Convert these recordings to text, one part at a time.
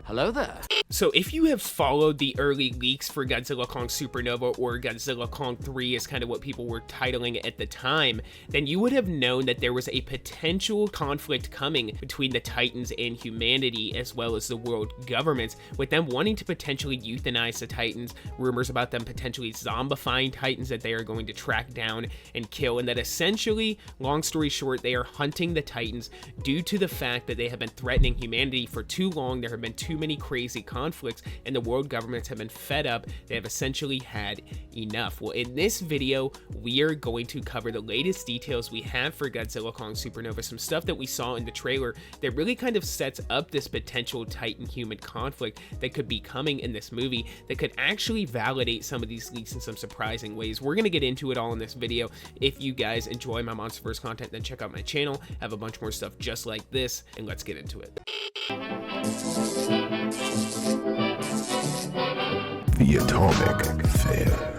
Hello there. So if you have followed the early leaks for Godzilla Kong Supernova, or Godzilla Kong 3 is kind of what people were titling it at the time, then you would have known that there was a potential conflict coming between the Titans and humanity, as well as the world governments, with them wanting to potentially euthanize the Titans, rumors about them potentially zombifying Titans that they are going to track down and kill, and that essentially, long story short, they are hunting the Titans due to the fact that they have been threatening humanity for too long. There have been too many crazy conflicts, and the world governments have been fed up. They have essentially had enough. Well, in this video, we are going to cover the latest details we have for Godzilla Kong Supernova, some stuff that we saw in the trailer that really kind of sets up this potential Titan-human conflict that could be coming in this movie, that could actually validate some of these leaks in some surprising ways. We're going to get into it all in this video. If you guys enjoy my MonsterVerse content, then check out my channel. I have a bunch more stuff just like this, and let's get into it. The Atomic Fair.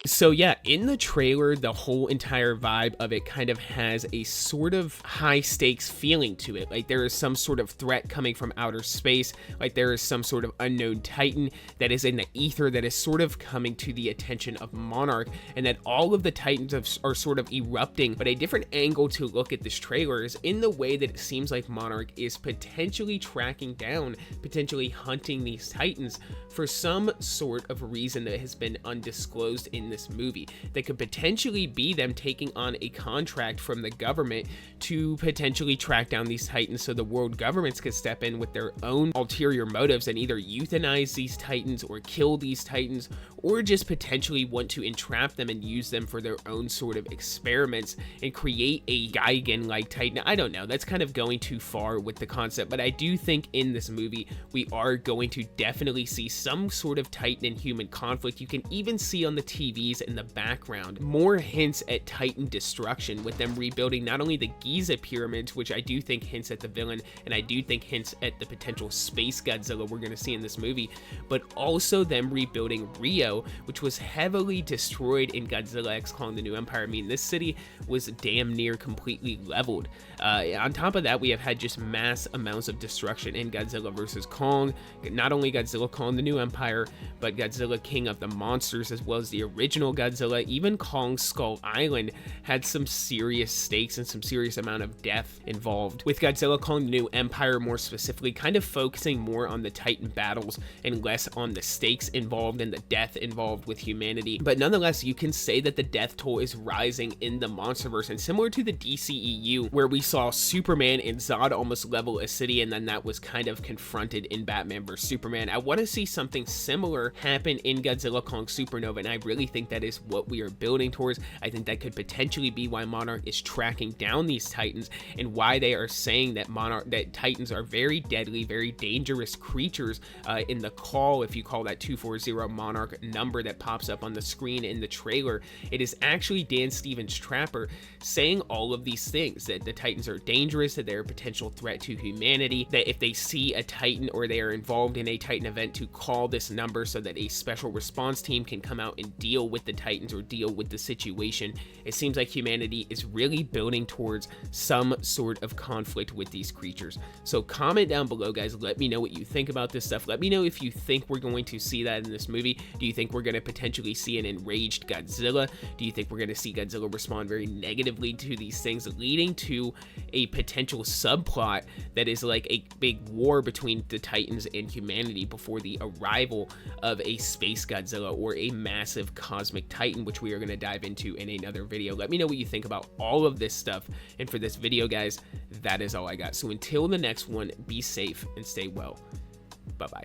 So yeah, in the trailer, the whole entire vibe of it kind of has a sort of high stakes feeling to it. Like there is some sort of threat coming from outer space, like there is some sort of unknown Titan that is in the ether that is sort of coming to the attention of Monarch, and that all of the Titans are sort of erupting. But a different angle to look at this trailer is in the way that it seems like Monarch is potentially tracking down, potentially hunting these Titans for some sort of reason that has been undisclosed in this movie. That could potentially be them taking on a contract from the government to potentially track down these Titans, so the world governments could step in with their own ulterior motives and either euthanize these Titans or kill these Titans, or just potentially want to entrap them and use them for their own sort of experiments and create a Gigan-like Titan. I don't know, that's kind of going too far with the concept, but I do think in this movie we are going to definitely see some sort of Titan and human conflict. You can even see on the TVs in the background more hints at Titan destruction, with them rebuilding not only the Giza pyramids, which I do think hints at the villain, and I do think hints at the potential space Godzilla we're going to see in this movie, but also them rebuilding Rio, which was heavily destroyed in Godzilla X Kong: The New Empire. I mean, this city was damn near completely leveled. On top of that, we have had just mass amounts of destruction in Godzilla vs. Kong. Not only Godzilla Kong: The New Empire, but Godzilla King of the Monsters, as well as the original Godzilla. Even Kong Skull Island had some serious stakes and some serious amount of death involved, with Godzilla Kong: The New Empire more specifically kind of focusing more on the Titan battles and less on the stakes involved and the death involved with humanity. But nonetheless, you can say that the death toll is rising in the MonsterVerse, and similar to the DCEU, where we saw Superman and Zod almost level a city, and then that was kind of confronted in Batman vs Superman. I want to see something similar happen in Godzilla Kong Supernova, and I really think that is what we are building towards. I think that could potentially be why Monarch is tracking down these Titans, and why they are saying that that Titans are very deadly, very dangerous creatures. In the call, if you call that 240 Monarch number that pops up on the screen in the trailer, it is actually Dan Stevens Trapper saying all of these things, that the Titans are dangerous, that they're a potential threat to humanity, that if they see a Titan or they are involved in a Titan event, to call this number so that a special response team can come out and deal with the Titans or deal with the situation. It seems like humanity is really building towards some sort of conflict with these creatures. So comment down below, guys. Let me know what you think about this stuff. Let me know if you think we're going to see that in this movie. Do you think we're going to potentially see an enraged Godzilla? Do you think we're going to see Godzilla respond very negatively to these things, leading to a potential subplot that is like a big war between the Titans and humanity before the arrival of a space Godzilla or a massive cosmic Titan, which we are going to dive into in another video? Let me know what you think about all of this stuff. And for this video, guys, that is all I got. So until the next one, be safe and stay well. Bye-bye.